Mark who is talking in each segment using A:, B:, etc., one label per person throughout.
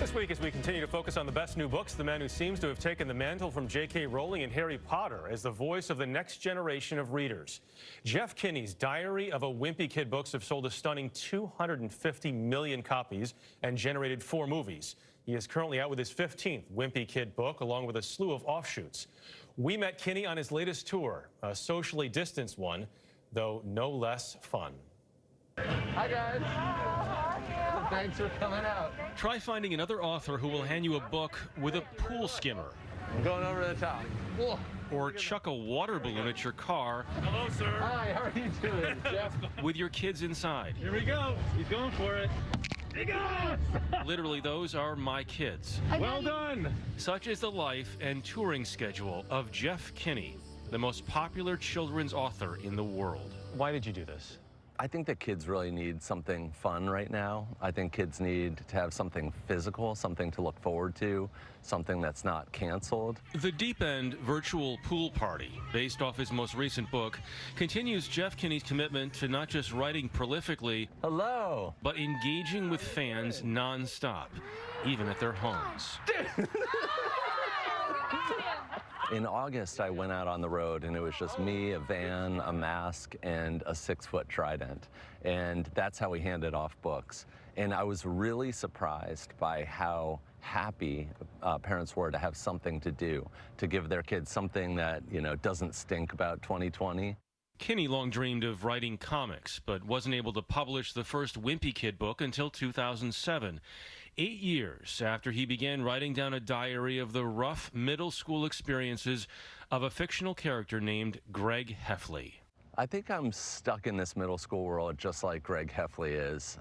A: This week, as we continue to focus on the best new books, the man who seems to have taken the mantle from J.K. Rowling and Harry Potter as the voice of the next generation of readers. Jeff Kinney's Diary of a Wimpy Kid books have sold a stunning 250 million copies and generated 4 movies. He is currently out with his 15th Wimpy Kid book, along with a slew of offshoots. We met Kinney on his latest tour, a socially distanced one, though no less fun.
B: Hi, guys. Thanks for coming out.
A: Try finding another author who will hand you a book with a pool skimmer.
B: I'm going over the top. Whoa.
A: Or chuck a water balloon at your car.
B: Hello, sir. Hi, how are you doing, Jeff?
A: With your kids inside.
C: Here we go. He's going for it. He goes!
A: Literally, those are my kids.
C: Well done.
A: Such is the life and touring schedule of Jeff Kinney, the most popular children's author in the world. Why did you do this?
D: I think that kids really need something fun right now. I think kids need to have something physical, something to look forward to, something that's not canceled.
A: The Deep End virtual pool party, based off his most recent book, continues Jeff Kinney's commitment to not just writing prolifically,
D: Hello.
A: but engaging with fans nonstop, even at their homes.
D: In August, I went out on the road, and it was just me, a van, a mask, and a 6-foot trident. And that's how we handed off books. And I was really surprised by how happy parents were to have something to do, to give their kids something that, you know, doesn't stink about 2020.
A: Kinney long dreamed of writing comics, but wasn't able to publish the first Wimpy Kid book until 2007. 8 years after he began writing down a diary of the rough middle school experiences of a fictional character named Greg Heffley.
D: I think I'm stuck in this middle school world just like Greg Heffley is.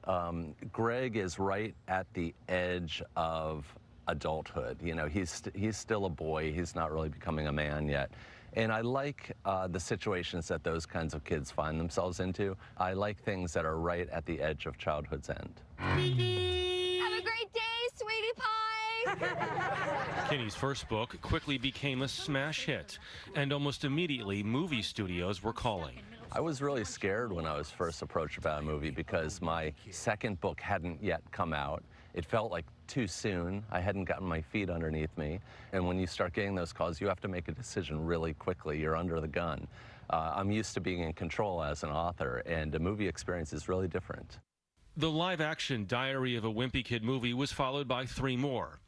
D: Greg is right at the edge of adulthood. You know, he's still a boy. He's not really becoming a man yet. And I like the situations that those kinds of kids find themselves into. I like things that are right at the edge of childhood's end.
E: Have a great day, sweetie pie!
A: Kinney's first book quickly became a smash hit, and almost immediately movie studios were calling.
D: I was really scared when I was first approached about a movie because my second book hadn't yet come out. It felt like too soon. I hadn't gotten my feet underneath me. And when you start getting those calls, you have to make a decision really quickly. You're under the gun. I'm used to being in control as an author, and a movie experience is really different.
A: The live-action Diary of a Wimpy Kid movie was followed by 3 more.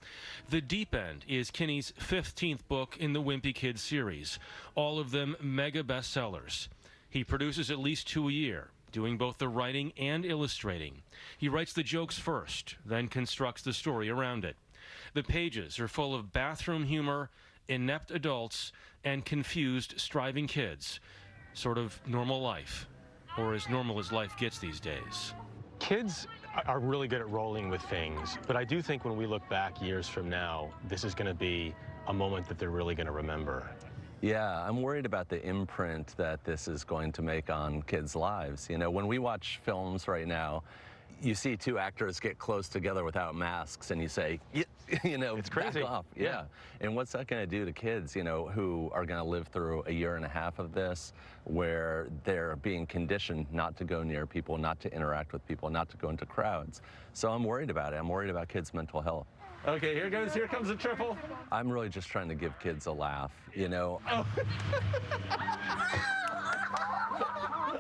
A: The Deep End is Kinney's 15th book in the Wimpy Kid series, all of them mega bestsellers. He produces at least 2 a year, doing both the writing and illustrating. He writes the jokes first, then constructs the story around it. The pages are full of bathroom humor, inept adults, and confused, striving kids. Sort of normal life, or as normal as life gets these days.
C: Kids are really good at rolling with things, but I do think when we look back years from now, this is going to be a moment that they're really going to remember.
D: Yeah, I'm worried about the imprint that this is going to make on kids' lives. You know, when we watch films right now, you see 2 actors get close together without masks, and you say, you know,
C: it's crazy.
D: Back off. Yeah. And what's that going to do to kids, you know, who are going to live through a year and a half of this, where they're being conditioned not to go near people, not to interact with people, not to go into crowds. So I'm worried about it. I'm worried about kids' mental health.
C: Okay, here comes the triple.
D: I'm really just trying to give kids a laugh, you know.
C: Oh.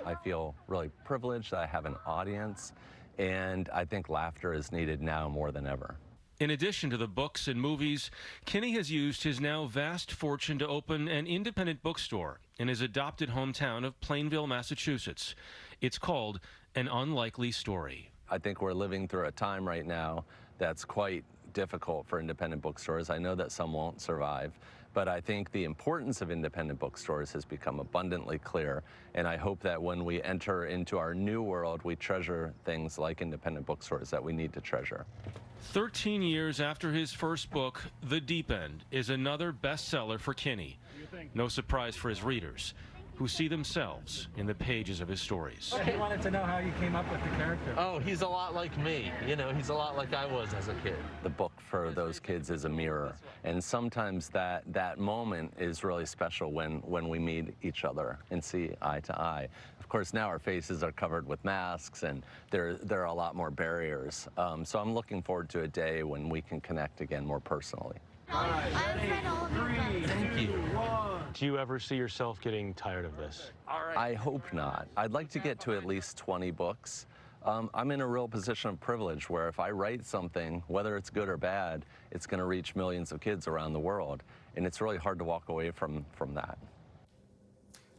D: I feel really privileged that I have an audience, and I think laughter is needed now more than ever.
A: In addition to the books and movies, Kinney has used his now vast fortune to open an independent bookstore in his adopted hometown of Plainville, Massachusetts. It's called An Unlikely Story.
D: I think we're living through a time right now that's quite difficult for independent bookstores. I know that some won't survive, but I think the importance of independent bookstores has become abundantly clear, and I hope that when we enter into our new world, we treasure things like independent bookstores that we need to treasure.
A: 13 years after his first book, The Deep End is another bestseller for Kinney. No surprise for his readers. who see themselves in the pages of his stories.
F: He wanted to know how you came up with the character.
B: Oh, he's a lot like me. You know, he's a lot like I was as a kid.
D: The book for those kids is a mirror, and sometimes that moment is really special when we meet each other and see eye to eye. Of course, now our faces are covered with masks, and there are a lot more barriers. So I'm looking forward to a day when we can connect again more personally.
E: I've read all of your books.
B: Thank you.
C: Do you ever see yourself getting tired of this?
D: I hope not. I'd like to get to at least 20 books. I'm in a real position of privilege where if I write something, whether it's good or bad, it's going to reach millions of kids around the world. And it's really hard to walk away from that.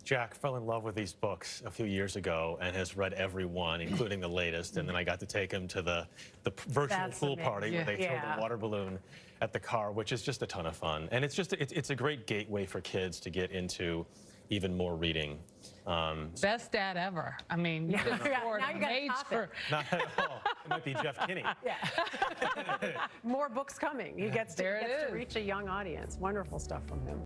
C: Jack fell in love with these books a few years ago and has read every one, including the latest. And then I got to take him to the virtual pool party where they throw the water balloon at the car, which is just a ton of fun. And it's a great gateway for kids to get into even more reading.
G: Best dad ever. I mean,
H: now you gotta top it.
C: Not at all. It might be Jeff Kinney.
H: More books coming. He gets to reach a young audience. Wonderful stuff from him.